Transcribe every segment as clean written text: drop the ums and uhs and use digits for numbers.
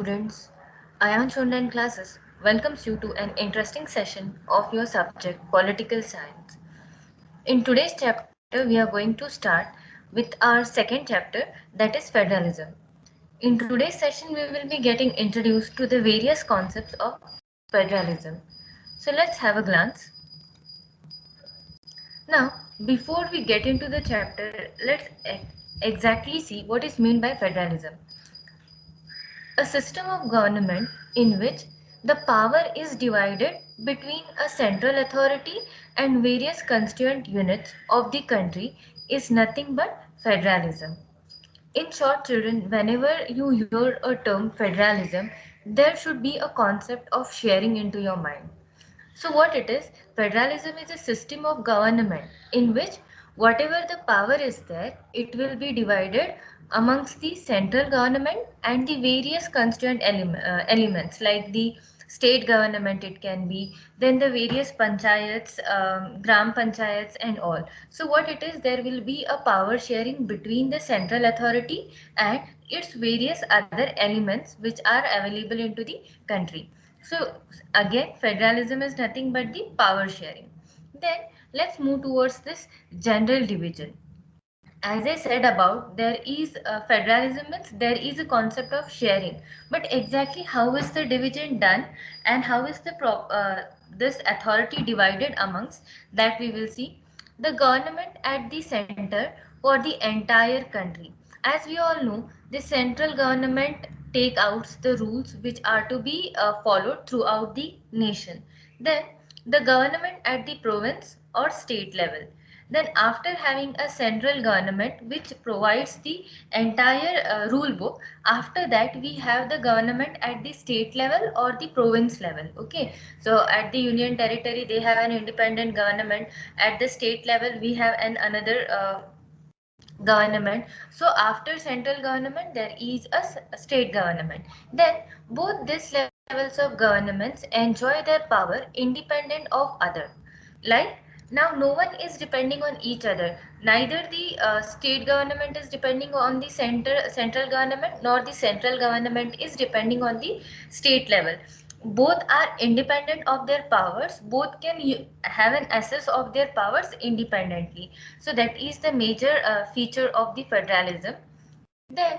students, Ayan Shondan classes welcomes you to an interesting session of your subject Political Science. In today's chapter, we are going to start with our second chapter, that is Federalism. In today's session, we will be getting introduced to the various concepts of federalism. So let's have a glance. Now, before we get into the chapter, let's exactly see what is meant by federalism. A system of government in which the power is divided between a central authority and various constituent units of the country is nothing but federalism. In short, children, whenever you hear a term federalism, there should be a concept of sharing into your mind. So what it is, federalism is a system of government in which whatever the power is there, it will be divided amongst the central government and the various constituent elements like the state government it can be, then the various panchayats, gram panchayats and all. So what it is, there will be a power sharing between the central authority and its various other elements which are available into the country. So again, federalism is nothing but the power sharing. Then let's move towards this general division. As I said about, there is federalism means there is a concept of sharing, but exactly how is the division done and how is the this authority divided amongst, that we will see. The government at the center for the entire country. As we all know, the central government take out the rules which are to be followed throughout the nation. Then the government at the province or state level. Then after having a central government which provides the entire rule book, after that we have the government at the state level or the province level. Okay, so at the union territory they have an independent government, at the state level we have an another government. So after central government there is a state government. Then both these levels of governments enjoy their power independent of other. Like now no one is depending on each other. Neither the state government is depending on the central government, nor the central government is depending on the state level. Both are independent of their powers, both can have an access of their powers independently. So that is the major feature of the federalism. Then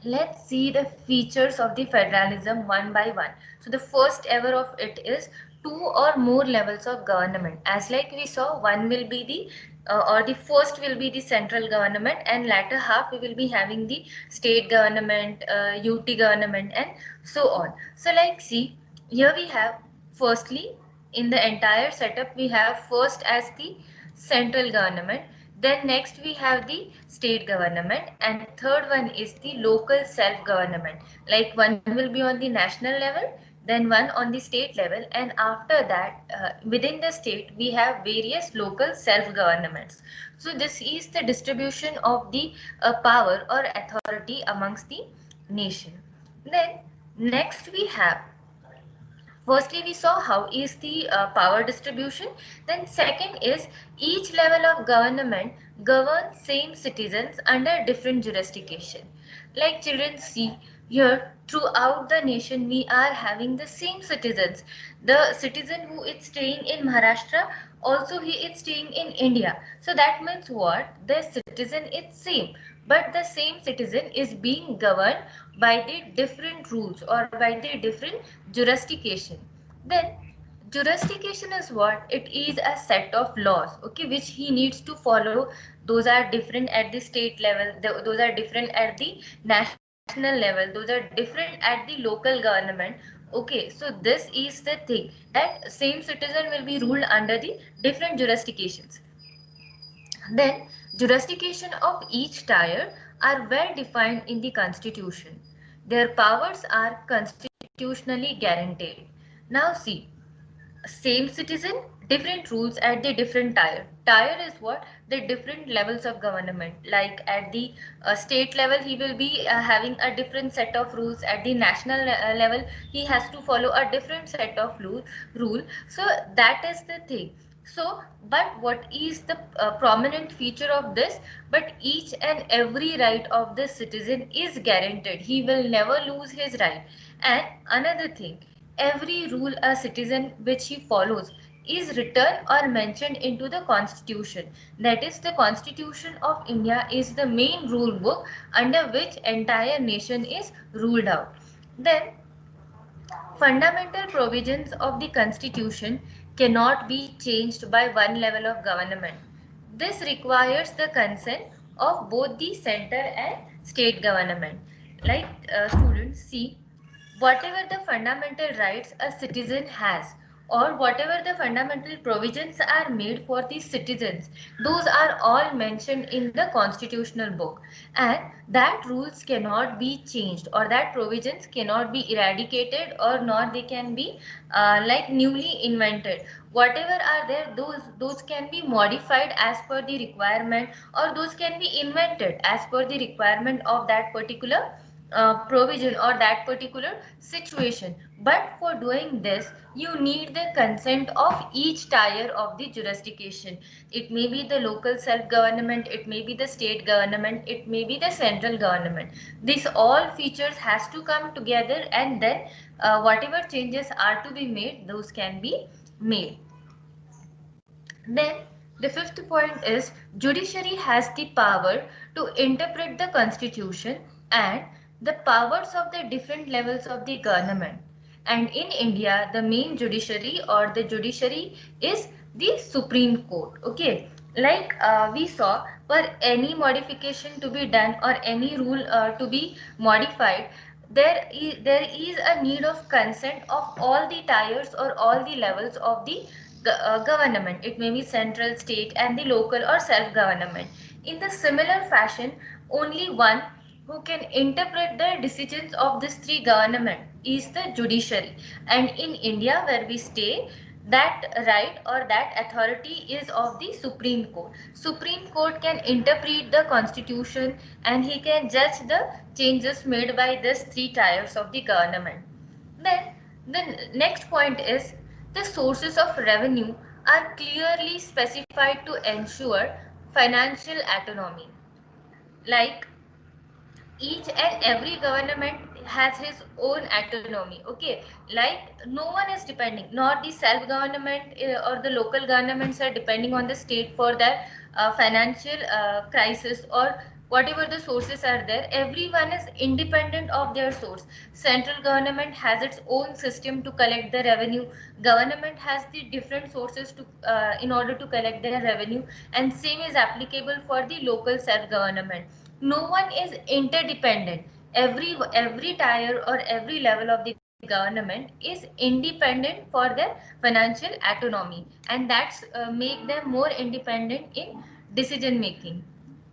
let's see the features of the federalism one by one. So the first ever of it is two or more levels of government. As like we saw, one will be the or the first will be the central government, and latter half we will be having the state government, UT government and so on. So like see, here we have firstly in the entire setup we have first as the central government, then next we have the state government, and third one is the local self government. Like one will be on the national level, then one on the state level, and after that within the state we have various local self governments. So this is the distribution of the power or authority amongst the nation. Then next we have, firstly we saw how is the power distribution. Then second is each level of government governs same citizens under different jurisdiction. Like children see here, throughout the nation we are having the same citizens. The citizen who is staying in Maharashtra, also he is staying in India. So that means what, the citizen is same, but the same citizen is being governed by the different rules or by the different jurisdiction. Then jurisdiction is what, it is a set of laws, okay, which he needs to follow. Those are different at the state level, those are different at the national level, those are different at the local government. Okay, so this is the thing, that same citizen will be ruled under the different jurisdictions. Then jurisdiction of each tier are well defined in the constitution. Their powers are constitutionally guaranteed. Now see, same citizen, different rules at the different tier. Tier is what, the different levels of government. Like at the state level he will be having a different set of rules, at the national level he has to follow a different set of rule. So that is the thing. So, but what is the prominent feature of this? But each and every right of the citizen is guaranteed. He will never lose his right. And another thing, every rule a citizen which he follows is written or mentioned into the constitution. That is, the constitution of India is the main rule book under which entire nation is ruled out. Then fundamental provisions of the Constitution cannot be changed by one level of government. This requires the consent of both the center and state government. Like students, see, whatever the fundamental rights a citizen has, or whatever the fundamental provisions are made for the citizens, those are all mentioned in the constitutional book, and that rules cannot be changed, or that provisions cannot be eradicated, or nor they can be like newly invented. Whatever are there, those can be modified as per the requirement, or those can be invented as per the requirement of that particular provision or that particular situation. But for doing this, you need the consent of each tier of the jurisdiction. It may be the local self-government, it may be the state government, it may be the central government. These all features has to come together, and then whatever changes are to be made, those can be made. Then the fifth point is judiciary has the power to interpret the constitution and the powers of the different levels of the government. And in India, the main judiciary or the judiciary is the Supreme Court. Okay, like we saw, for any modification to be done or any rule to be modified, there is a need of consent of all the tiers or all the levels of the government. It may be central, state, and the local or self-government. In the similar fashion, only one who can interpret the decisions of these three government is the judiciary. And in India, where we stay, that right or that authority is of the Supreme Court. Supreme Court can interpret the constitution, and he can judge the changes made by these three tiers of the government. Then the next point is the sources of revenue are clearly specified to ensure financial autonomy. Like each and every government has his own autonomy. Okay, like no one is depending, not the self government or the local governments are depending on the state for their financial crisis or whatever the sources are there. Everyone is independent of their source. Central government has its own system to collect the revenue, government has the different sources to in order to collect their revenue, and same is applicable for the local self government. No one is interdependent. Every tier or every level of the government is independent for their financial autonomy, and that's make them more independent in decision making.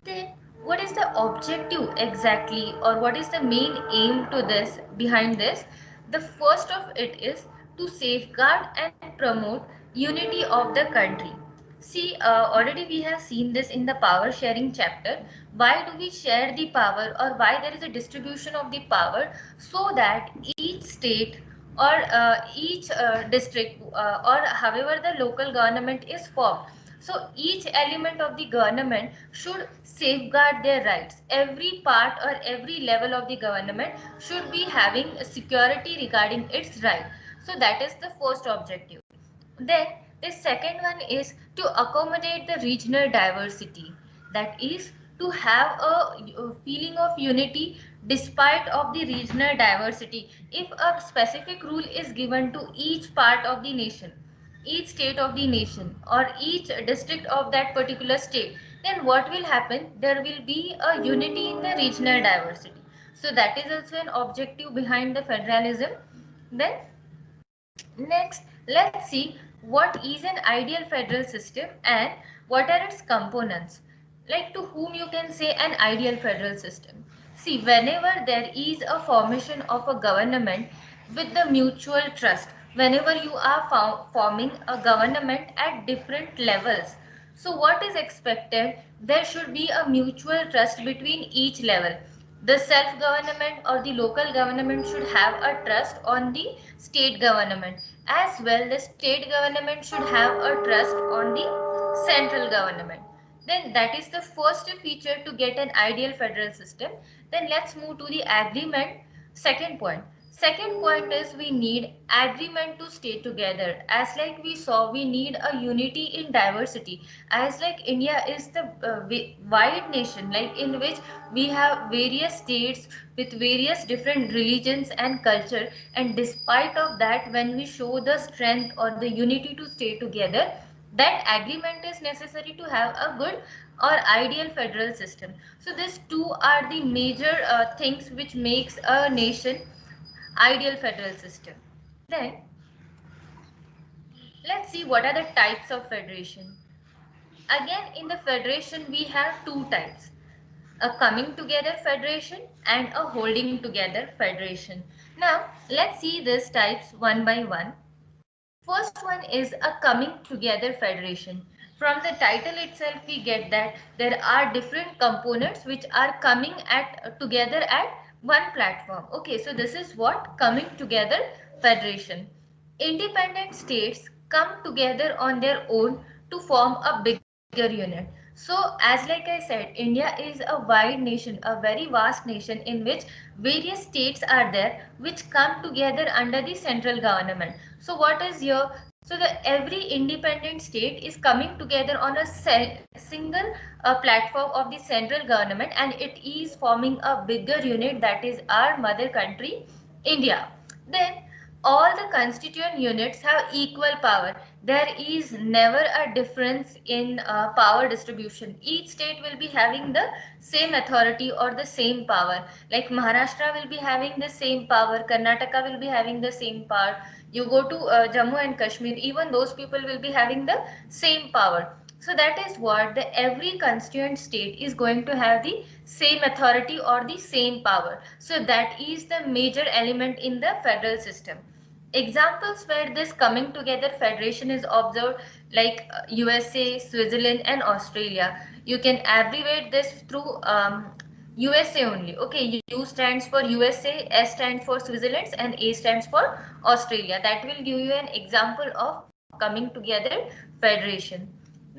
Then what is the objective exactly, or what is the main aim to this behind this? The first of it is to safeguard and promote unity of the country. See, already we have seen this in the power sharing chapter. Why do we share the power, or why there is a distribution of the power? So that each state or each district or however the local government is formed, so each element of the government should safeguard their rights. Every part or every level of the government should be having security regarding its right. So that is the first objective. Then the second one is to accommodate the regional diversity. That is to have a feeling of unity despite of the regional diversity. If a specific rule is given to each part of the nation, each state of the nation, or each district of that particular state, then what will happen? There will be a unity in the regional diversity. So that is also an objective behind the federalism. Then next, let's see what is an ideal federal system and what are its components. Like to whom you can say an ideal federal system. See, whenever there is a formation of a government with the mutual trust, whenever you are forming a government at different levels, so what is expected? There should be a mutual trust between each level. The self-government or the local government should have a trust on the state government. As well, the state government should have a trust on the central government. Then that is the first feature to get an ideal federal system. Then let's move to the agreement. Second point. Second point is we need agreement to stay together. As like we saw, we need a unity in diversity. As like India is the wide nation, like in which we have various states with various different religions and culture. And despite of that, when we show the strength or the unity to stay together, that agreement is necessary to have a good or ideal federal system. So these two are the major things which makes a nation ideal federal system. Then let's see what are the types of federation. Again, in the federation we have two types: a coming together federation and a holding together federation. Now let's see these types one by one. First one is a coming together federation. From the title itself we get that there are different components which are coming together at one platform. Okay, so this is what coming together federation. Independent states come together on their own to form a bigger unit. So as like I said, India is a wide nation, a very vast nation in which various states are there which come together under the central government. So what is here? So the every independent state is coming together on a single platform of the central government, and it is forming a bigger unit, that is our mother country, India. Then all the constituent units have equal power. There is never a difference in power distribution. Each state will be having the same authority or the same power. Like Maharashtra will be having the same power, Karnataka will be having the same power. You go to Jammu and Kashmir, even those people will be having the same power. So that is what the every constituent state is going to have the same authority or the same power. So that is the major element in the federal system. Examples where this coming together federation is observed, like USA, Switzerland and Australia. You can abbreviate this through USA only. Okay, U stands for USA, S stands for Switzerland and A stands for Australia. That will give you an example of coming together federation.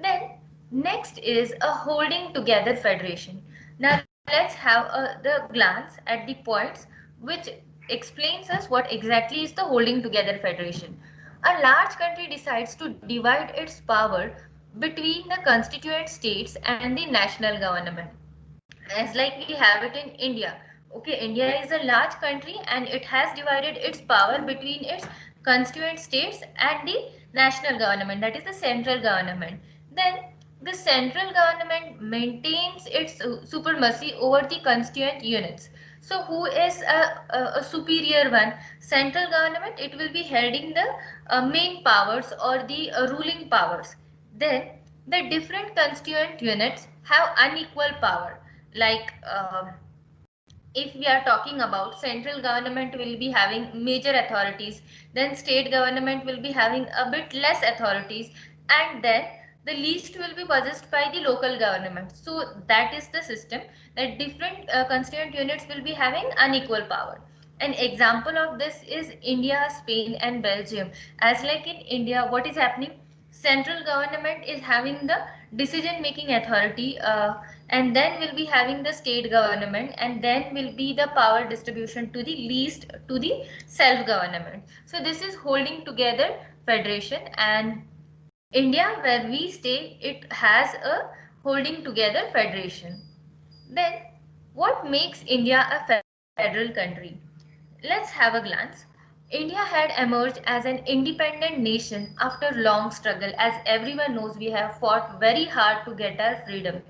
Then next is a holding together federation. Now let's have the glance at the points which explains us what exactly is the holding together federation. A large country decides to divide its power between the constituent states and the national government, as like we have it in India. Okay, India is a large country and it has divided its power between its constituent states and the national government, that is the central government. Then the central government maintains its supremacy over the constituent units. So who is a superior one? Central government, it will be holding the main powers or the ruling powers. Then the different constituent units have unequal power. Like if we are talking about central government will be having major authorities, then state government will be having a bit less authorities, and then the least will be possessed by the local government. So that is the system, that different constituent units will be having unequal power. An example of this is India, Spain and Belgium. As like in India, what is happening? Central government is having the decision making authority, and then will be having the state government, and then will be the power distribution to the least to the self government. So this is holding together federation, and India where we stay, it has a holding together federation. Then what makes India a federal country? Let's have a glance. India had emerged as an independent nation after long struggle. As everyone knows, we have fought very hard to get our freedom.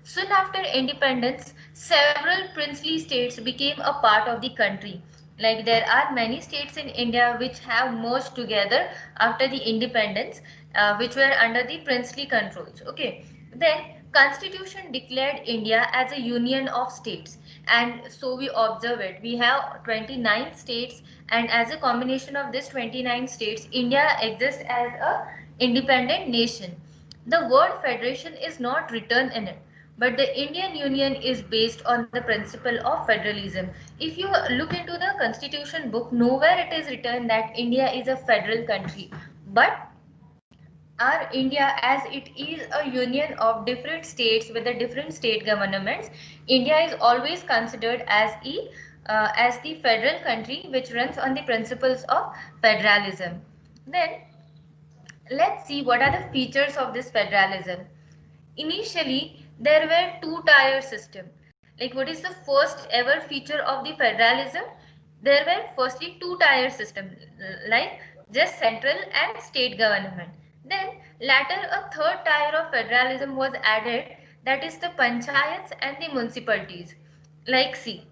Soon after independence, several princely states became a part of the country. Like there are many states in India which have merged together after the independence, which were under the princely controls. Okay, then Constitution declared India as a union of states, and so we observe it. We have 29 states, and as a combination of this 29 states, India exists as a independent nation. The word federation is not written in it. But the Indian Union is based on the principle of federalism. If you look into the constitution book, nowhere it is written that India is a federal country. But our India, as it is a union of different states with the different state governments, India is always considered as the federal country which runs on the principles of federalism. Then let's see what are the features of this federalism. Initially, there were two-tier system. Like what is the first ever feature of the federalism? There were firstly two-tier system, like just central and state government. Then later a third tier of federalism was added, that is the panchayats and the municipalities. Like see,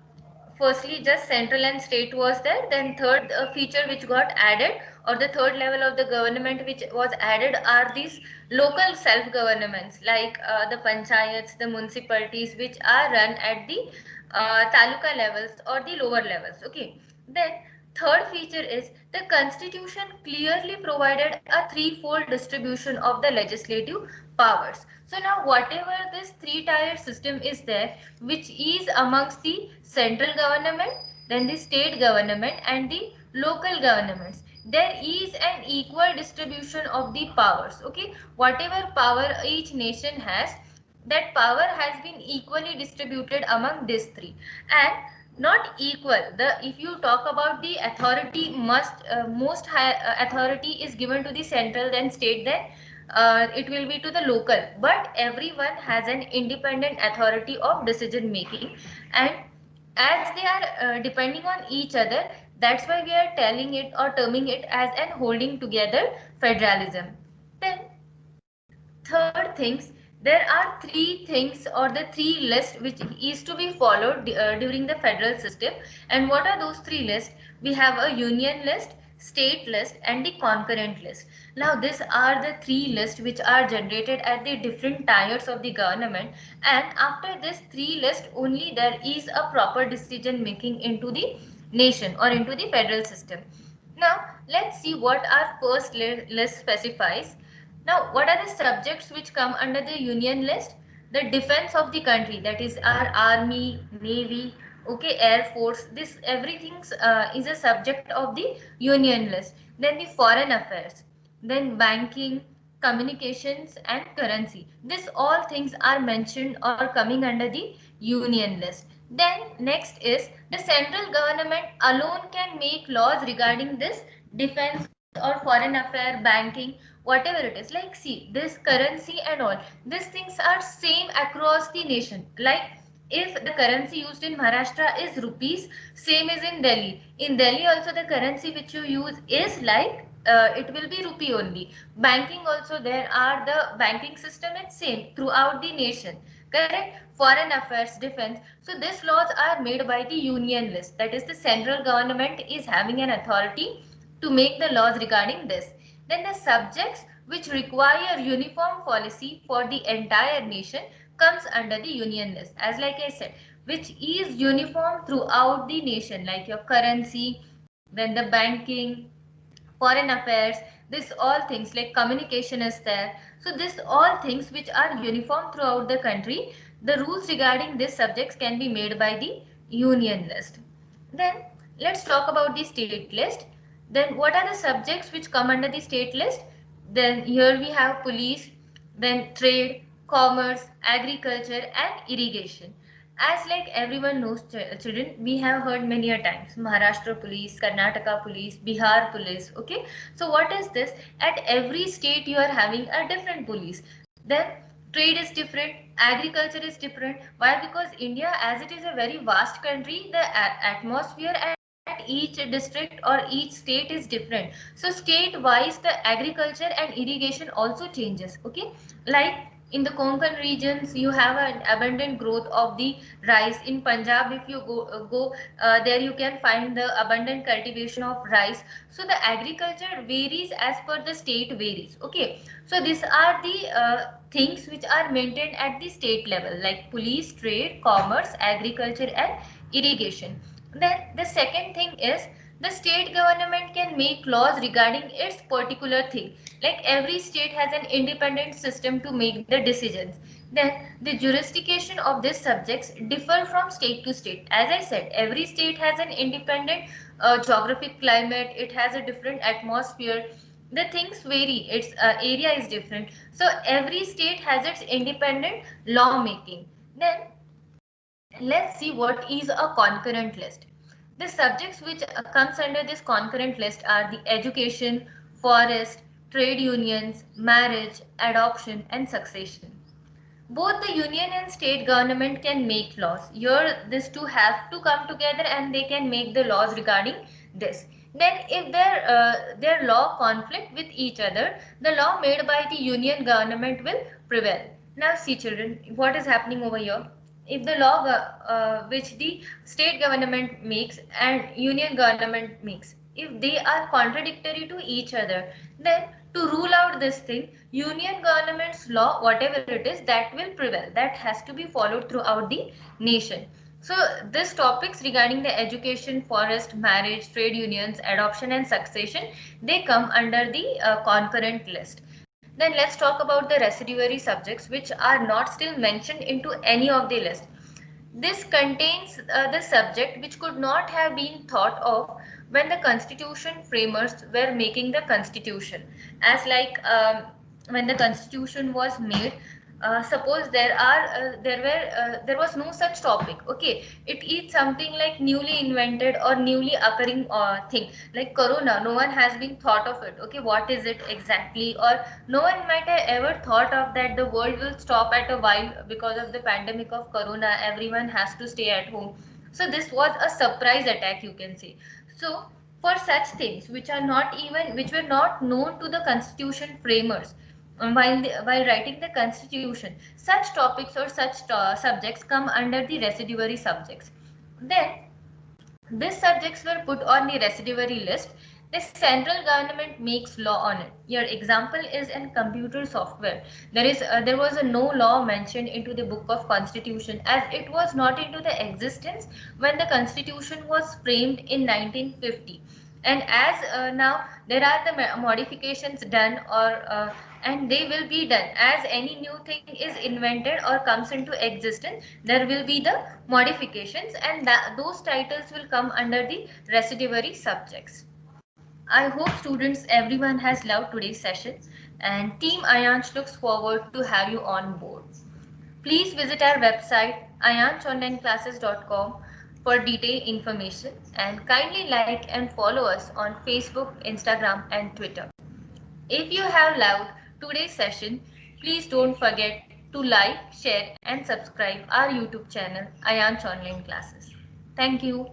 firstly just central and state was there, then third feature which got added, or the third level of the government which was added, are these local self governments, like the panchayats, the municipalities, which are run at the taluka levels or the lower levels. Okay, then third feature is the constitution clearly provided a threefold distribution of the legislative powers. So now whatever this three-tier system is there, which is amongst the central government, then the state government and the local governments, there is an equal distribution of the powers. Okay, whatever power each nation has, that power has been equally distributed among these three. And not equal, the if you talk about the authority, most high authority is given to the central, then state, then it will be to the local, but everyone has an independent authority of decision making. And as they are depending on each other, that's why we are telling it or terming it as an holding together federalism. Then third things, there are three things or the three lists which is to be followed during the federal system. And what are those three lists? We have a union list, state list and the concurrent list. Now these are the three lists which are generated at the different tiers of the government, and after this three list only there is a proper decision making into the nation or into the federal system. Now let's see what our first list specifies. Now, what are the subjects which come under the union list? The defense of the country, that is our army, navy, okay, air force. This everything is a subject of the union list. Then the foreign affairs, then banking, communications, and currency. This all things are mentioned or coming under the union list. Then next is the central government alone can make laws regarding this defense or foreign affair, banking, whatever it is. Like see, this currency and all these things are same across the nation. Like if the currency used in Maharashtra is rupees, same is in Delhi. In Delhi also the currency which you use is like it will be rupee only. Banking also, there are the banking system is same throughout the nation. Correct? Foreign affairs, defense. So these laws are made by the union list. That is the central government is having an authority to make the laws regarding this. Then the subjects which require uniform policy for the entire nation comes under the union list. As like I said, which is uniform throughout the nation, like your currency, then the banking, foreign affairs, this all things like communication is there. So this all things which are uniform throughout the country, the rules regarding these subjects can be made by the union list. Then let's talk about the state list. Then what are the subjects which come under the state list? Then here we have police, then trade, commerce, agriculture and irrigation. As like everyone knows, children, we have heard many a times Maharashtra police, Karnataka police, Bihar police. Okay, so what is this? At every state you are having a different police. Then trade is different, agriculture is different. Why? Because India, as it is a very vast country, the atmosphere at each district or each state is different. So state wise the agriculture and irrigation also changes. Okay, like in the Konkan regions you have an abundant growth of the rice. In Punjab, if you go there, you can find the abundant cultivation of rice. So the agriculture varies as per the state varies. Okay, so these are the things which are maintained at the state level, like police, trade, commerce, agriculture and irrigation. Then the second thing is the state government can make laws regarding its particular thing. Like every state has an independent system to make the decisions. Then the jurisdiction of these subjects differ from state to state. As I said, every state has an independent geographic climate, it has a different atmosphere, the things vary, its area is different. So every state has its independent law making. Then let's see what is a concurrent list. The subjects which comes under this concurrent list are the education, forest, trade unions, marriage, adoption and succession. Both the union and state government can make laws. Here these two have to come together and they can make the laws regarding this. Then if their law conflict with each other, the law made by the union government will prevail. Now see children, what is happening over here? If the law which the state government makes and union government makes, if they are contradictory to each other, then to rule out this thing, union government's law, whatever it is, that will prevail. That has to be followed throughout the nation. So these topics regarding the education, forest, marriage, trade unions, adoption and succession, they come under the concurrent list. Then let's talk about the residuary subjects which are not still mentioned into any of the list. This contains the subject which could not have been thought of when the constitution framers were making the constitution. As like when the constitution was made, suppose there was no such topic. Okay, it is something like newly invented or newly occurring thing, like corona. No one has been thought of it. Okay, what is it exactly? Or no one might have ever thought of that the world will stop at a while because of the pandemic of corona. Everyone has to stay at home. So this was a surprise attack, you can say. So for such things which were not known to the constitution framers, while writing the constitution, such topics or such subjects come under the residuary subjects. Then these subjects were put on the residuary list. The central government makes law on it. Your example is in computer software. There was a no law mentioned into the book of constitution, as it was not into the existence when the constitution was framed in 1950. And as now there are the modifications done, or and they will be done as any new thing is invented or comes into existence, there will be the modifications, and those titles will come under the residuary subjects. I hope students, everyone has loved today's session, and Team Ayanch looks forward to have you on board. Please visit our website ayanchonlineclasses.com for detailed information, and kindly like and follow us on Facebook, Instagram and Twitter. If you have loved today's session, please don't forget to like, share and subscribe our YouTube channel Ayanch Online Classes. Thank you.